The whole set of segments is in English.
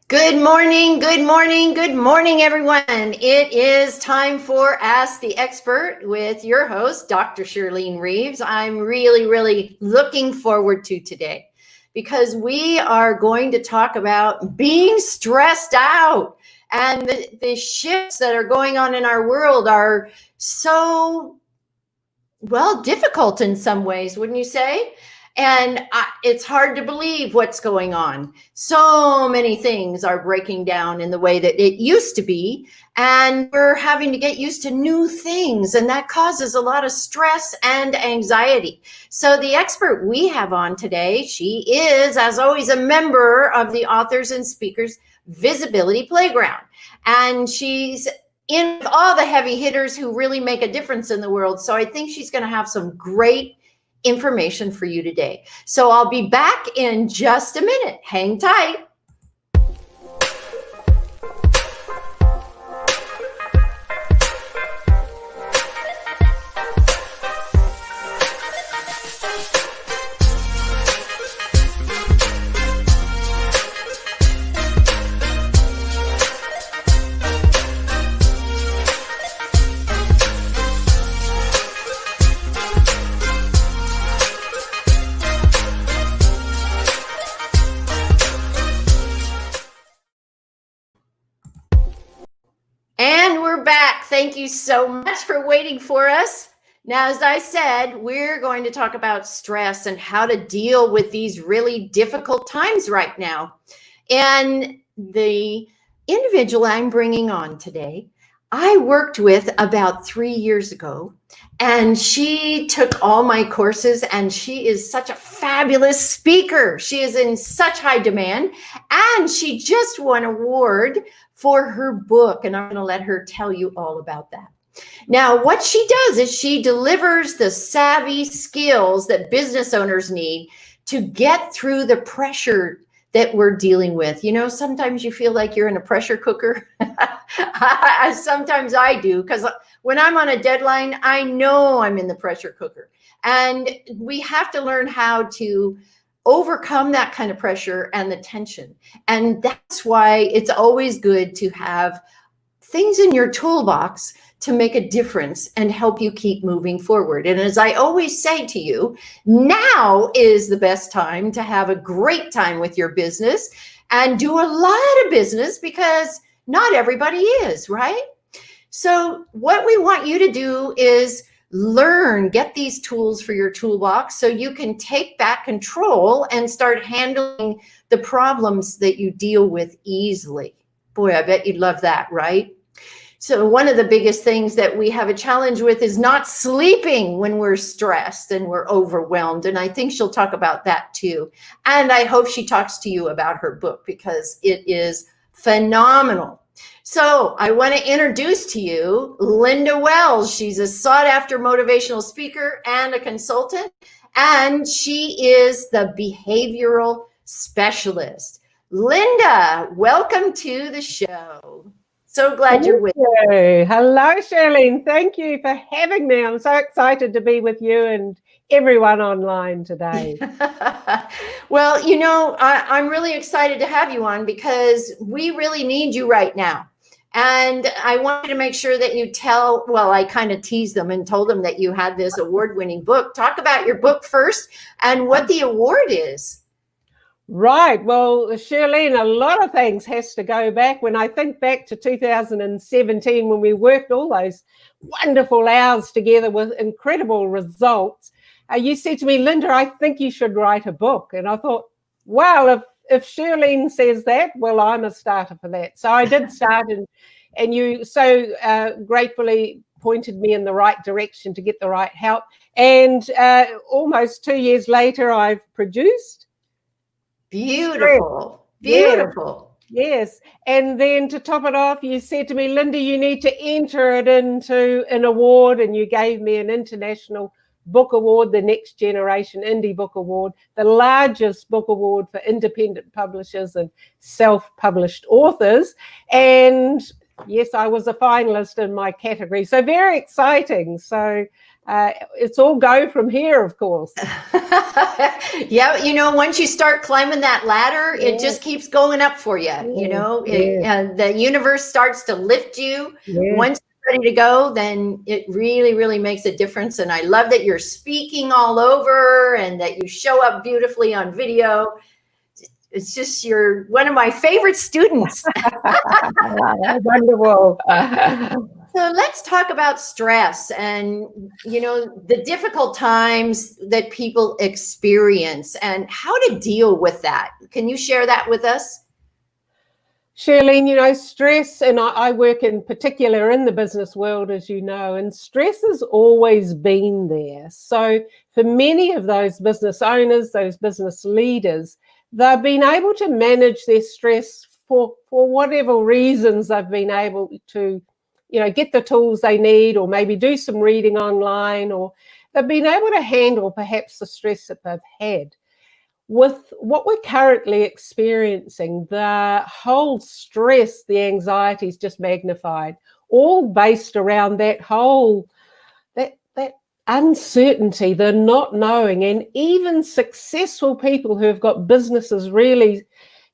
Good morning, good morning, good morning, everyone. It is time for Ask the Expert with your host, Dr. Shirlene Reeves. I'm really looking forward to today because we are going to talk about being stressed out. And the shifts that are going on in our world are so, difficult in some ways, wouldn't you say? And it's hard to believe what's going on. So many things are breaking down in the way that it used to be. And we're having to get used to new things. And that causes a lot of stress and anxiety. So the expert we have on today, she is, as always, a member of the Authors and Speakers Visibility Playground. And she's in with all the heavy hitters who really make a difference in the world. So I think she's going to have some great information for you today. So I'll be back in just a minute. Hang tight. And we're back. Thank you so much for waiting for us. Now, as I said, we're going to talk about stress and how to deal with these really difficult times right now. And the individual I'm bringing on today, I worked with about 3 years ago, and she took all my courses, and she is such a fabulous speaker. She is in such high demand, and she just won an award for her book, and I'm going to let her tell you all about that. Now, what she does is she delivers the savvy skills that business owners need to get through the pressure that we're dealing with. You know, sometimes you feel like you're in a pressure cooker. Sometimes I do, because when I'm on a deadline, I know I'm in the pressure cooker. And we have to learn how to overcome that kind of pressure and the tension. And that's why it's always good to have things in your toolbox to make a difference and help you keep moving forward. And as I always say to you, now is the best time to have a great time with your business and do a lot of business, because not everybody is, right? So what we want you to do is get these tools for your toolbox so you can take back control and start handling the problems that you deal with easily. Boy, I bet you'd love that, right? So one of the biggest things that we have a challenge with is not sleeping when we're stressed and we're overwhelmed. And I think she'll talk about that too. And I hope she talks to you about her book, because it is phenomenal. So I want to introduce to you Linda Wells. She's a sought-after motivational speaker and a consultant, and she is the behavioral specialist. Linda, welcome to the show. So glad you're with me. Hello, Shirlene. Thank you for having me. I'm so excited to be with you and everyone online today. Well, you know, I'm really excited to have you on, because we really need you right now. And I wanted to make sure that you I kind of teased them and told them that you had this award-winning book. Talk about your book first and what the award is. Right. Well, Shirlene, a lot of things has to go back. When I think back to 2017, when we worked all those wonderful hours together with incredible results, you said to me, Linda, I think you should write a book. And I thought, wow, if Shirlene says that, well, I'm a starter for that. So I did start, and you so gratefully pointed me in the right direction to get the right help. And almost 2 years later, I've produced. Beautiful. Beautiful. Yes. And then to top it off, you said to me, Linda, you need to enter it into an award. And you gave me an international book award, the Next Generation Indie Book Award, the largest book award for independent publishers and self-published authors. And Yes, I was a finalist in my category. So very exciting. So it's all go from here, of course. Yeah, you know, once you start climbing that ladder, it just keeps going up for you. You know, the universe starts to lift you. Once you're ready to go, then it really, really makes a difference. And I love that you're speaking all over and that you show up beautifully on video. It's just, you're one of my favorite students. Wonderful. So let's talk about stress and, you know, the difficult times that people experience and how to deal with that. Can you share that with us? Shirlene, you know, stress, and I work in particular in the business world, as you know, and stress has always been there. So for many of those business owners, those business leaders, they've been able to manage their stress for whatever reasons. They've been able to, you know, get the tools they need, or maybe do some reading online, or they've been able to handle perhaps the stress that they've had. With what we're currently experiencing, the whole stress, the anxiety is just magnified, all based around that whole, that uncertainty, the not knowing. And even successful people who have got businesses really,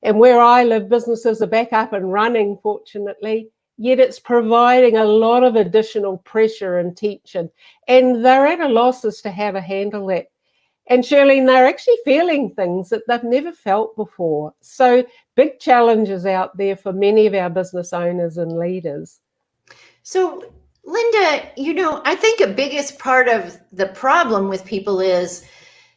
and where I live, businesses are back up and running, fortunately, yet it's providing a lot of additional pressure and tension. And they're at a loss as to how to handle that. And Shirlene, they're actually feeling things that they've never felt before. So big challenges out there for many of our business owners and leaders. So, Linda, you know, I think a biggest part of the problem with people is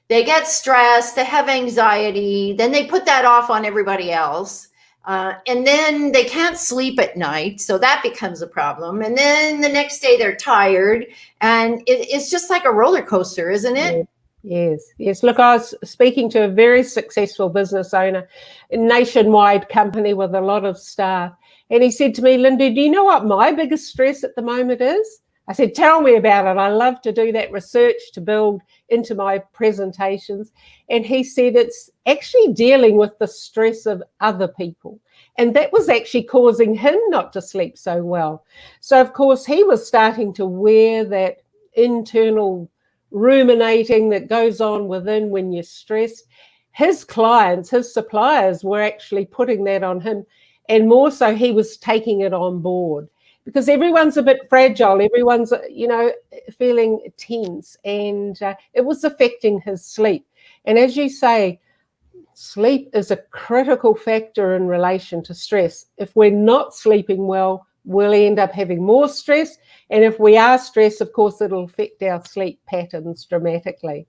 they get stressed, they have anxiety, then they put that off on everybody else. And then they can't sleep at night. So that becomes a problem. And then the next day they're tired. And it's just like a roller coaster, isn't it? Yes. Look, I was speaking to a very successful business owner, a nationwide company with a lot of staff. And he said to me, Linda, do you know what my biggest stress at the moment is? I said, tell me about it. I love to do that research to build into my presentations. And he said, it's actually dealing with the stress of other people. And that was actually causing him not to sleep so well. So, of course, he was starting to wear that internal ruminating that goes on within when you're stressed. His clients, his suppliers were actually putting that on him. And more so, he was taking it on board. Because everyone's a bit fragile, everyone's, you know, feeling tense, and it was affecting his sleep. And as you say, sleep is a critical factor in relation to stress. If we're not sleeping well, we'll end up having more stress. And if we are stressed, of course, it'll affect our sleep patterns dramatically.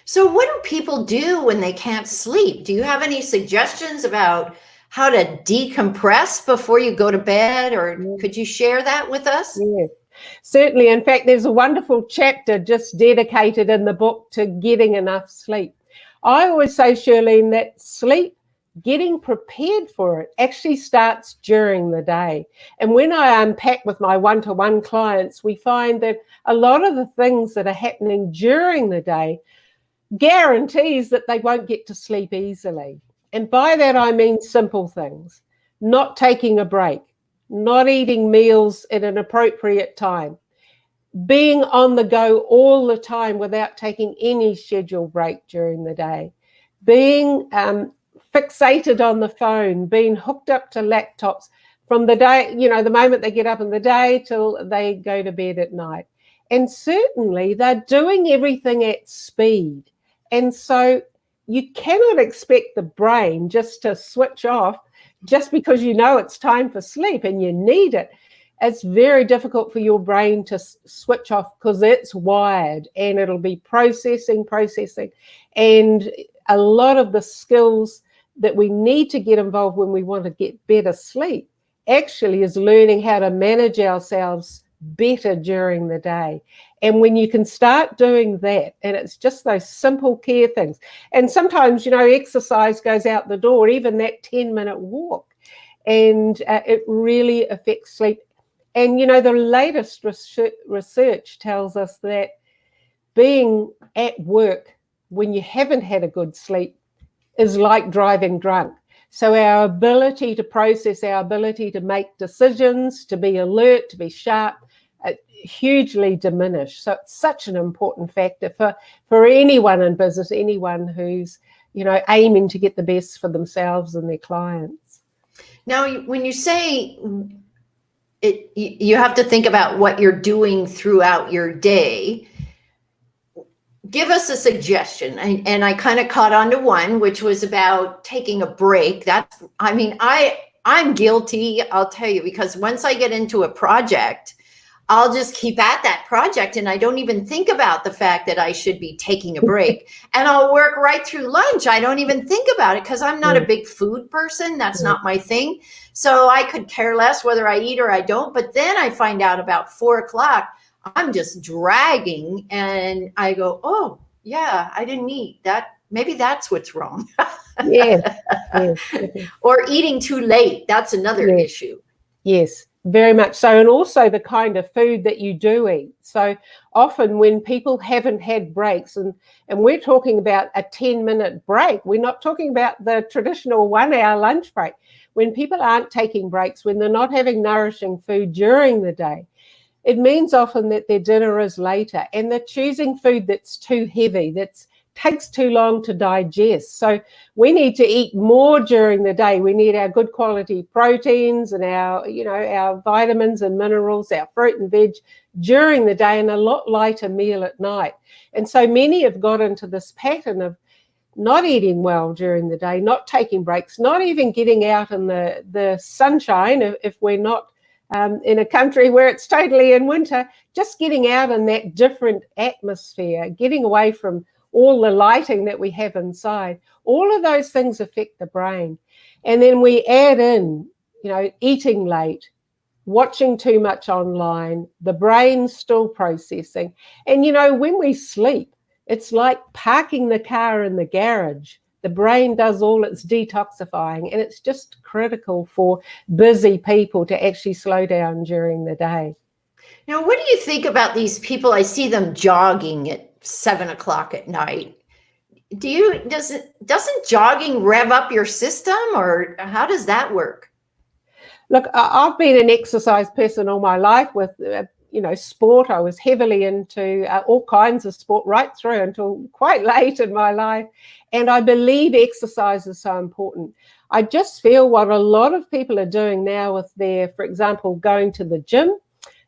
So what do people do when they can't sleep? Do you have any suggestions about how to decompress before you go to bed, or could you share that with us? Yes, certainly. In fact, there's a wonderful chapter just dedicated in the book to getting enough sleep. I always say, Shirlene, that sleep, getting prepared for it, actually starts during the day. And when I unpack with my one-to-one clients, we find that a lot of the things that are happening during the day guarantees that they won't get to sleep easily. And by that, I mean simple things: not taking a break, not eating meals at an appropriate time, being on the go all the time without taking any scheduled break during the day, being fixated on the phone, being hooked up to laptops from the day, you know, the moment they get up in the day till they go to bed at night. And certainly they're doing everything at speed. And so you cannot expect the brain just to switch off just because you know it's time for sleep and you need it. It's very difficult for your brain to switch off because it's wired, and it'll be processing. And a lot of the skills that we need to get involved when we want to get better sleep actually is learning how to manage ourselves better during the day. And when you can start doing that, and it's just those simple care things, and sometimes, you know, exercise goes out the door, even that 10-minute walk, and it really affects sleep. And, you know, the latest research tells us that being at work when you haven't had a good sleep is like driving drunk. So our ability to process, our ability to make decisions, to be alert, to be sharp, hugely diminished. So it's such an important factor for anyone in business, anyone who's, aiming to get the best for themselves and their clients. Now, when you say it, you have to think about what you're doing throughout your day. Give us a suggestion. And I kind of caught on to one, which was about taking a break. I'm guilty, I'll tell you, because once I get into a project, I'll just keep at that project and I don't even think about the fact that I should be taking a break. And I'll work right through lunch. I don't even think about it because I'm not a big food person. That's not my thing. So I could care less whether I eat or I don't. But then I find out about 4:00, I'm just dragging and I go, oh, yeah, I didn't eat that. Maybe that's what's wrong. Yeah. Or eating too late. That's another issue. Yes, very much so. And also the kind of food that you do eat. So often when people haven't had breaks, and we're talking about a 10-minute break, we're not talking about the traditional 1-hour lunch break. When people aren't taking breaks, when they're not having nourishing food during the day, it means often that their dinner is later and they're choosing food that's too heavy, that takes too long to digest. So we need to eat more during the day. We need our good quality proteins and our vitamins and minerals, our fruit and veg during the day, and a lot lighter meal at night. And so many have got into this pattern of not eating well during the day, not taking breaks, not even getting out in the sunshine if we're not in a country where it's totally in winter, just getting out in that different atmosphere, getting away from all the lighting that we have inside. All of those things affect the brain. And then we add in, eating late, watching too much online, the brain's still processing. And, when we sleep, it's like parking the car in the garage. The brain does all its detoxifying, and it's just critical for busy people to actually slow down during the day. Now, what do you think about these people? I see them jogging at 7:00 at night. Doesn't jogging rev up your system, or how does that work? Look, I've been an exercise person all my life with sport. I was heavily into all kinds of sport right through until quite late in my life. And I believe exercise is so important. I just feel what a lot of people are doing now with for example, going to the gym,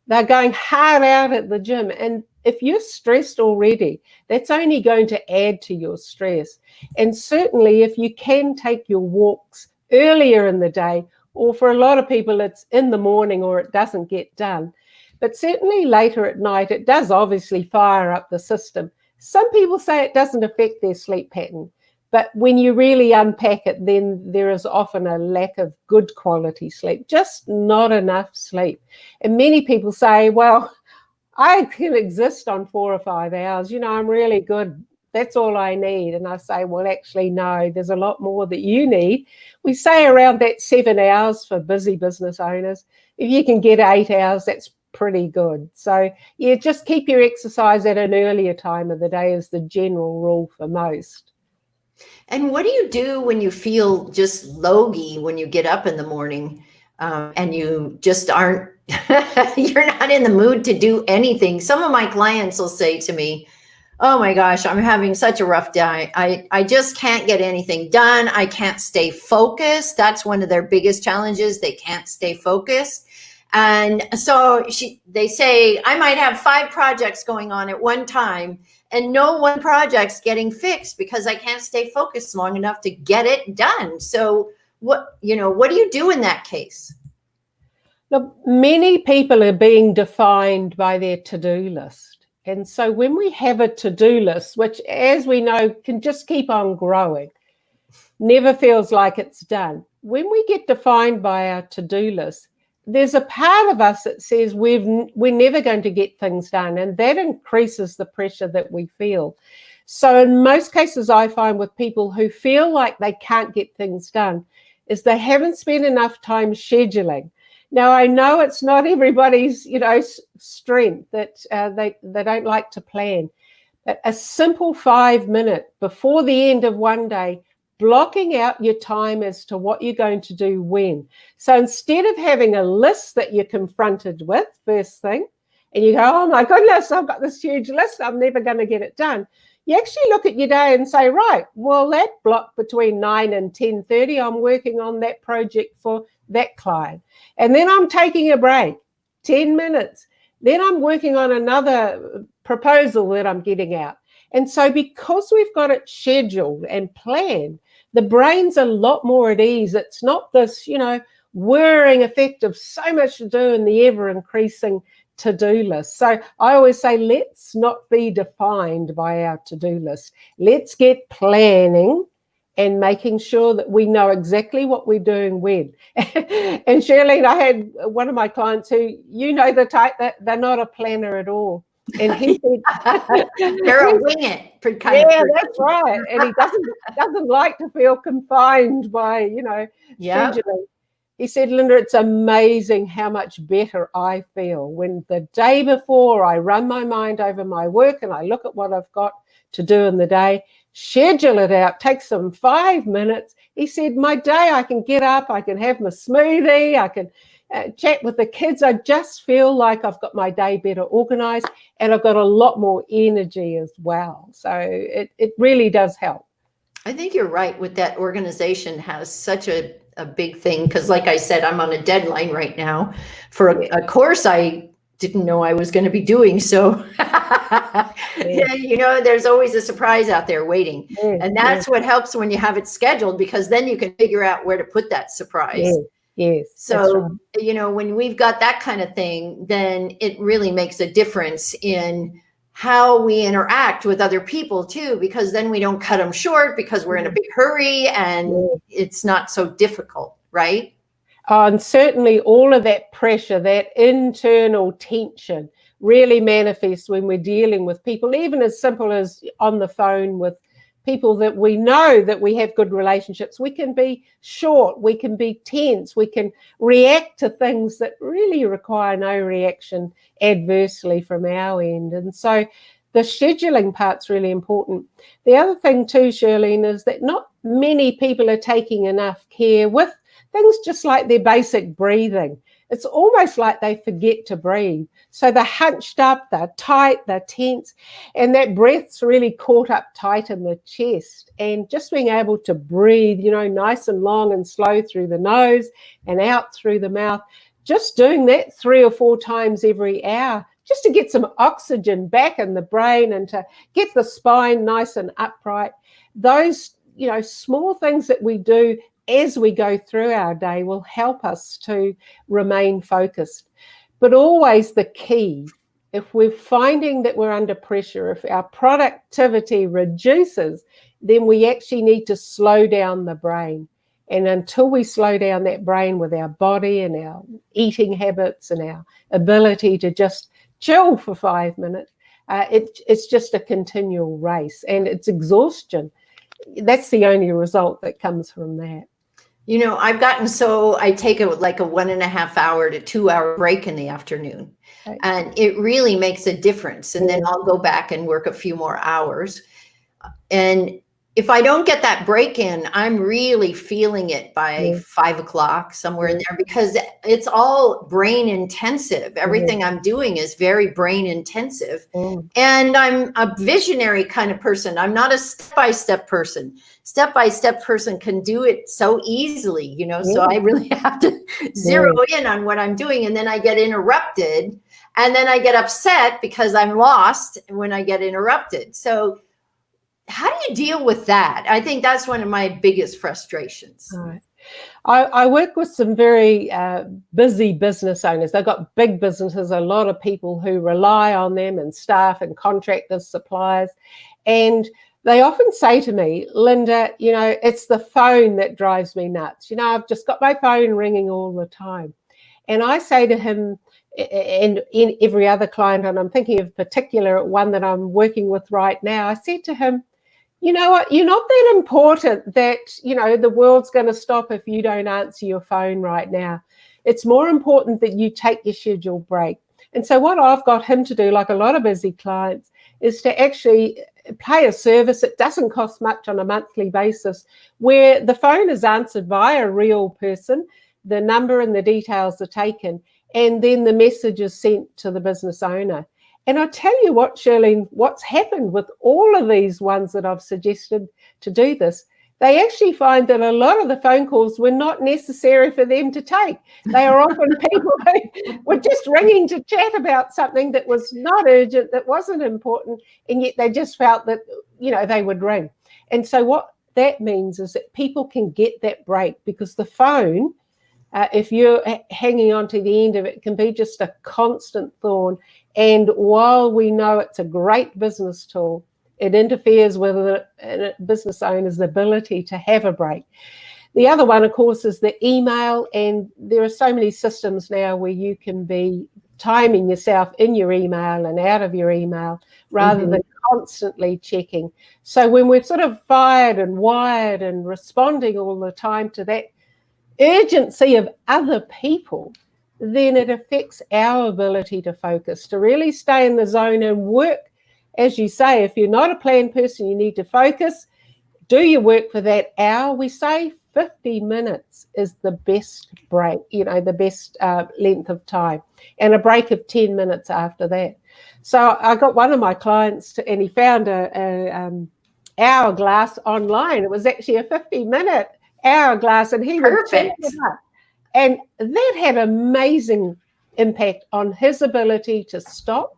they're going hard out at the gym. And if you're stressed already, that's only going to add to your stress. And certainly if you can take your walks earlier in the day, or for a lot of people, it's in the morning or it doesn't get done. But certainly later at night, it does obviously fire up the system. Some people say it doesn't affect their sleep pattern. But when you really unpack it, then there is often a lack of good quality sleep, just not enough sleep. And many people say, well, I can exist on 4 or 5 hours. I'm really good. That's all I need. And I say, well, actually, no, there's a lot more that you need. We say around that 7 hours for busy business owners. If you can get 8 hours, that's pretty good. So yeah, just keep your exercise at an earlier time of the day is the general rule for most. And what do you do when you feel just logy when you get up in the morning and you just aren't, you're not in the mood to do anything? Some of my clients will say to me, oh my gosh, I'm having such a rough day. I just can't get anything done. I can't stay focused. That's one of their biggest challenges. They can't stay focused. And so they say, I might have 5 projects going on at one time and no one project's getting fixed because I can't stay focused long enough to get it done. So what do you do in that case? Look, many people are being defined by their to-do list. And so when we have a to-do list, which as we know can just keep on growing, never feels like it's done. When we get defined by our to-do list, there's a part of us that says we're never going to get things done, and that increases the pressure that we feel. So in most cases, I find with people who feel like they can't get things done is they haven't spent enough time scheduling. Now, I know it's not everybody's, strength that they don't like to plan, but a simple 5 minute before the end of one day, blocking out your time as to what you're going to do when. So instead of having a list that you're confronted with first thing, and you go, oh my goodness, I've got this huge list, I'm never going to get it done. You actually look at your day and say, right, well, that block between 9 and 10:30, I'm working on that project for that client. And then I'm taking a break, 10 minutes. Then I'm working on another proposal that I'm getting out. And so because we've got it scheduled and planned, the brain's a lot more at ease. It's not this, whirring effect of so much to do and the ever-increasing to-do list. So I always say, let's not be defined by our to-do list. Let's get planning and making sure that we know exactly what we're doing when. And Shirlene, I had one of my clients who, the type that they're not a planner at all. And he said, they're a wing it kind of person. That's right. And he doesn't like to feel confined by, scheduling. He said, Linda, it's amazing how much better I feel when the day before I run my mind over my work and I look at what I've got to do in the day, schedule it out, takes them 5 minutes. He said, my day, I can get up, I can have my smoothie, I can chat with the kids. I just feel like I've got my day better organized and I've got a lot more energy as well. So it really does help. I think you're right with that. Organization has such a big thing because, like I said, I'm on a deadline right now for a course I didn't know I was going to be doing. So, there's always a surprise out there waiting. And that's what helps when you have it scheduled, because then you can figure out where to put that surprise. Yes. So, when we've got that kind of thing, then it really makes a difference in how we interact with other people too, because then we don't cut them short because we're in a big hurry and it's not so difficult, right? And certainly all of that pressure, that internal tension really manifests when we're dealing with people, even as simple as on the phone with people that we know that we have good relationships. We can be short, we can be tense, we can react to things that really require no reaction adversely from our end. And so the scheduling part's really important. The other thing too, Shirlene, is that not many people are taking enough care with things just like their basic breathing. It's almost like they forget to breathe. So they're hunched up, they're tight, they're tense, and that breath's really caught up tight in the chest. And just being able to breathe, nice and long and slow through the nose and out through the mouth, just doing that 3 or 4 times every hour, just to get some oxygen back in the brain and to get the spine nice and upright. Those, small things that we do as we go through our day will help us to remain focused. But always the key, if we're finding that we're under pressure, if our productivity reduces, then we actually need to slow down the brain. And until we slow down that brain with our body and our eating habits and our ability to just chill for 5 minutes, it's just a continual race and it's exhaustion. That's the only result that comes from that. I've gotten so I take like a 1.5 hour to 2 hour break in the afternoon, and it really makes a difference. And then I'll go back and work a few more hours. And if I don't get that break in, I'm really feeling it by 5 o'clock, somewhere in there, because it's all brain intensive. Everything I'm doing is very brain intensive. And I'm a visionary kind of person. I'm not a step-by-step person. Step-by-step person can do it so easily, so I really have to zero in on what I'm doing. And then I get interrupted, and then I get upset because I'm lost when I get interrupted. So how do you deal with that? I think that's one of my biggest frustrations. Right. I work with some very busy business owners. They've got big businesses, a lot of people who rely on them, and staff and contractors, suppliers. And they often say to me, Linda, it's the phone that drives me nuts. I've just got my phone ringing all the time. And I say to him, and in every other client, and I'm thinking of particular one that I'm working with right now, I said to him, you know what, you're not that important that, the world's going to stop if you don't answer your phone right now. It's more important that you take your scheduled break. And so what I've got him to do, like a lot of busy clients, is to actually pay a service. It doesn't cost much on a monthly basis, where the phone is answered by a real person, the number and the details are taken, and then the message is sent to the business owner. And I'll tell you what, Shirlene, what's happened with all of these ones that I've suggested to do this, they actually find that a lot of the phone calls were not necessary for them to take. They are often people who were just ringing to chat about something that was not urgent, that wasn't important, and yet they just felt that, they would ring. And so what that means is that people can get that break, because the phone, if you're hanging on to the end of it, can be just a constant thorn. And while we know it's a great business tool, it interferes with a business owner's ability to have a break. The other one, of course, is the email. And there are so many systems now where you can be timing yourself in your email and out of your email rather than constantly checking. So when we're sort of fired and wired and responding all the time to that urgency of other people, then it affects our ability to focus, to really stay in the zone and work. As you say, if you're not a planned person, you need to focus, do your work for that hour. We say 50 minutes is the best break, the best length of time, and a break of 10 minutes after that. So I got one of my clients and he found a hourglass online. It was actually a 50-minute hourglass, and he would check it up. And that had amazing impact on his ability to stop,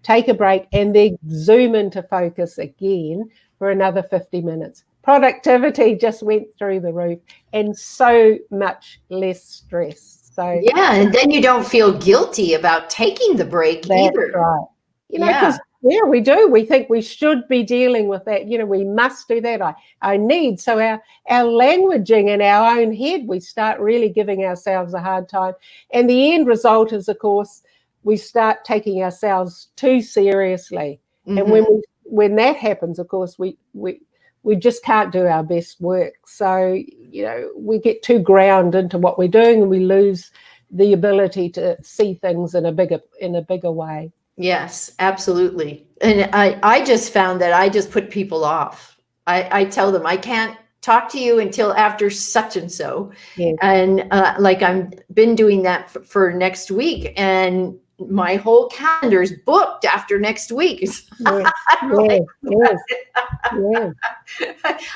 take a break, and then zoom into focus again for another 50 minutes. Productivity just went through the roof, and so much less stress. So yeah, and then you don't feel guilty about taking the break either. Right. Because we do. We think we should be dealing with that. We must do that. I need. So our languaging in our own head, we start really giving ourselves a hard time. And the end result is, of course, we start taking ourselves too seriously. And when that happens, of course, we just can't do our best work. So, we get too ground into what we're doing, and we lose the ability to see things in a bigger way. Yes, absolutely. And I just found that I just put people off. I tell them I can't talk to you until after such and so. Yes. And like I've been doing that for next week, and my whole calendar is booked after next week. Yes.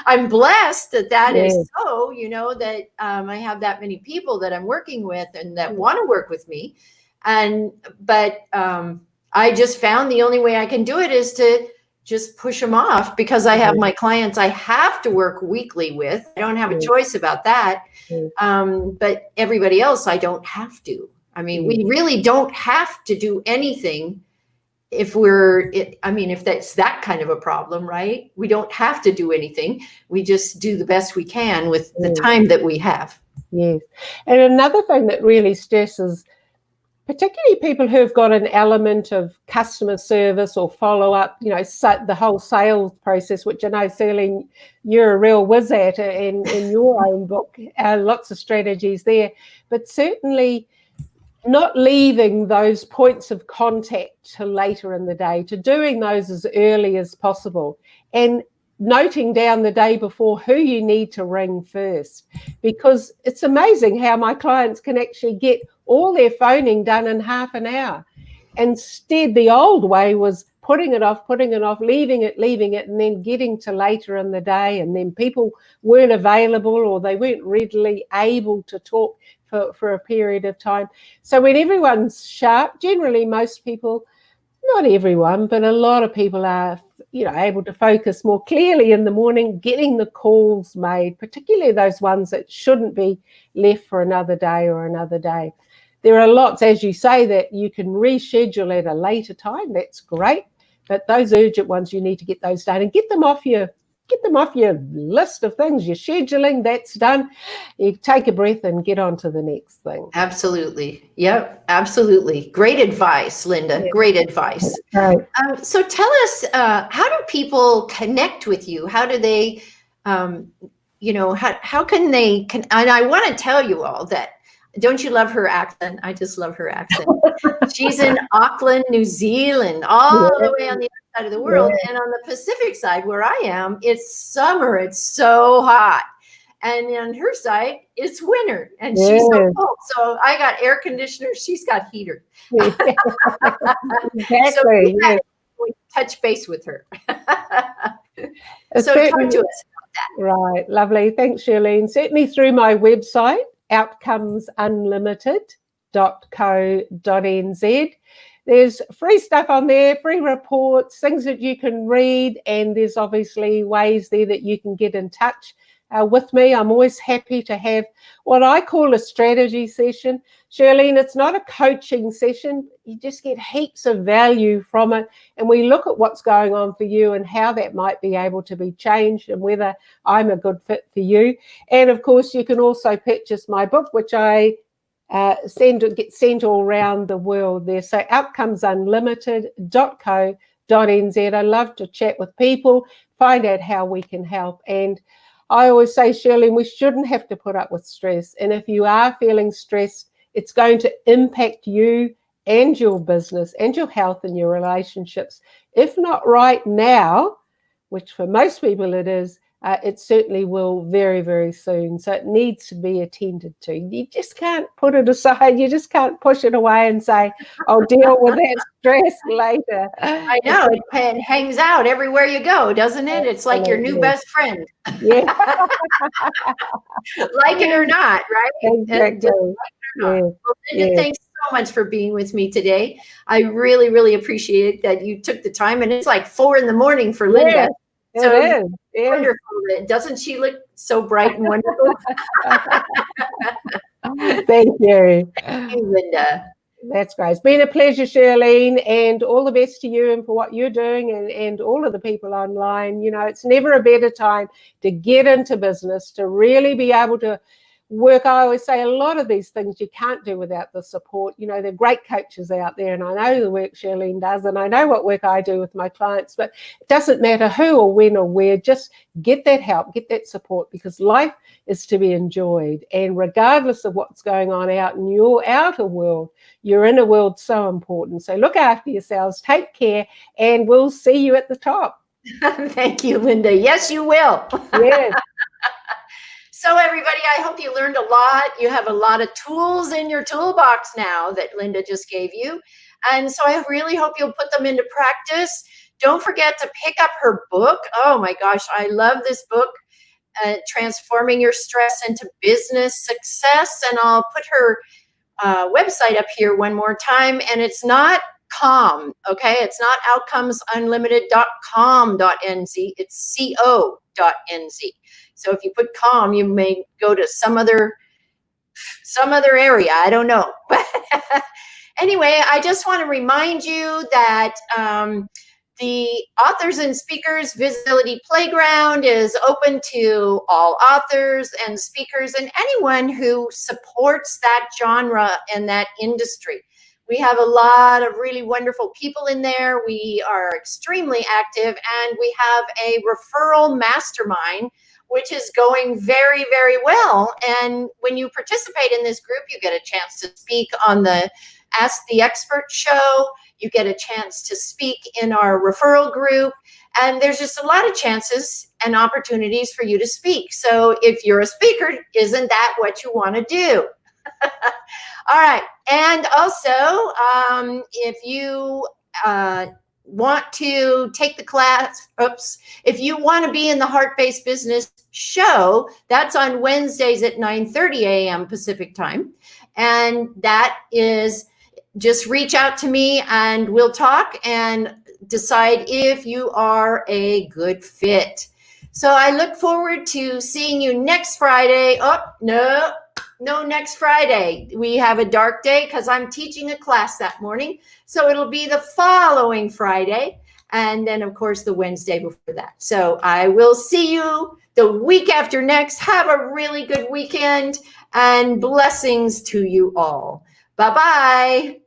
I'm blessed that is so, that I have that many people that I'm working with and that want to work with me. But I just found the only way I can do it is to just push them off, because I have my clients I have to work weekly with. I don't have a choice about that. But everybody else, I don't have to. I mean, we really don't have to do anything if that's that kind of a problem, right? We don't have to do anything. We just do the best we can with the time that we have. Yes. And another thing that really stresses, particularly people who've got an element of customer service or follow-up, the whole sales process, which I know, Celine, you're a real whiz at in your own book, lots of strategies there, but certainly not leaving those points of contact till later in the day, to doing those as early as possible, and noting down the day before who you need to ring first, because it's amazing how my clients can actually get all their phoning done in half an hour. Instead, the old way was putting it off, leaving it, and then getting to later in the day, and then people weren't available or they weren't readily able to talk for a period of time. So when everyone's sharp, generally most people, not everyone, but a lot of people are, able to focus more clearly in the morning, getting the calls made, particularly those ones that shouldn't be left for another day or another day. There are lots, as you say, that you can reschedule at a later time. That's great. But those urgent ones, you need to get those done and get them off your list of things. You're scheduling, that's done. You take a breath and get on to the next thing. Absolutely. Yep, absolutely. Great advice, Linda. Yeah. Great advice. Right. So tell us, how do people connect with you? How do they, how can they, and I want to tell you all that, don't you love her accent? I just love her accent. She's in Auckland, New Zealand, all the way on the other side of the world. Yeah. And on the Pacific side where I am, it's summer. It's so hot. And on her side, it's winter and she's so Yes. cold. So I got air conditioner. She's got heater. Yeah. So Exactly. Yeah. we touch base with her. It's So talk certainly- to us. Right, lovely. Thanks, Shirlene. Certainly through my website, outcomesunlimited.co.nz. There's free stuff on there, free reports, things that you can read, and there's obviously ways there that you can get in touch with me. I'm always happy to have what I call a strategy session. Shirlene, it's not a coaching session. You just get heaps of value from it. And we look at what's going on for you and how that might be able to be changed and whether I'm a good fit for you. And of course, you can also purchase my book, which I get sent all around the world there. So outcomesunlimited.co.nz. I love to chat with people, find out how we can help. And I always say, Shirley, we shouldn't have to put up with stress. And if you are feeling stressed, it's going to impact you and your business and your health and your relationships. If not right now, which for most people it is, it certainly will very, very soon. So it needs to be attended to. You just can't put it aside. You just can't push it away and say, I'll deal with that stress later. I know, it hangs out everywhere you go, doesn't it? It's like your new best friend. Yeah. Like it or not, right? Exactly. Yeah. Well, Linda, thanks so much for being with me today. I really, really appreciate that you took the time. And it's like 4 a.m. for Linda. So it is. Wonderful. Doesn't she look so bright and wonderful? Thank you. Thank you, Linda. That's great. It's been a pleasure, Shirlene, and all the best to you and for what you're doing and all of the people online. You know, it's never a better time to get into business, to really be able to work. I always say a lot of these things you can't do without the support. You know, there are great coaches out there, and I know the work Shirlene does, and I know what work I do with my clients, but it doesn't matter who or when or where, just get that help, get that support, because life is to be enjoyed. And regardless of what's going on out in your outer world, your inner world's so important. So look after yourselves, take care, and we'll see you at the top. Thank you, Linda. Yes, you will. Yes. So everybody, I hope you learned a lot. You have a lot of tools in your toolbox now that Linda just gave you. And so I really hope you'll put them into practice. Don't forget to pick up her book. Oh my gosh, I love this book, Transforming Your Stress into Business Success. And I'll put her website up here one more time. And it's not com, okay? It's not outcomesunlimited.com.nz. It's co.nz. So if you put com, you may go to some other area. I don't know. But anyway, I just want to remind you that the Authors and Speakers Visibility Playground is open to all authors and speakers and anyone who supports that genre and that industry. We have a lot of really wonderful people in there. We are extremely active, and we have a referral mastermind, which is going very, very well. And when you participate in this group, you get a chance to speak on the Ask the Expert show. You get a chance to speak in our referral group. And there's just a lot of chances and opportunities for you to speak. So if you're a speaker, isn't that what you want to do? All right. And also, if you want to take the class, if you want to be in the Heart-Based Business show, that's on Wednesdays at 9:30 a.m. Pacific time. And that is, just reach out to me and we'll talk and decide if you are a good fit. So I look forward to seeing you next Friday. Oh, no, next Friday. We have a dark day because I'm teaching a class that morning. So it'll be the following Friday. And then, of course, the Wednesday before that. So I will see you the week after next. Have a really good weekend and blessings to you all. Bye-bye.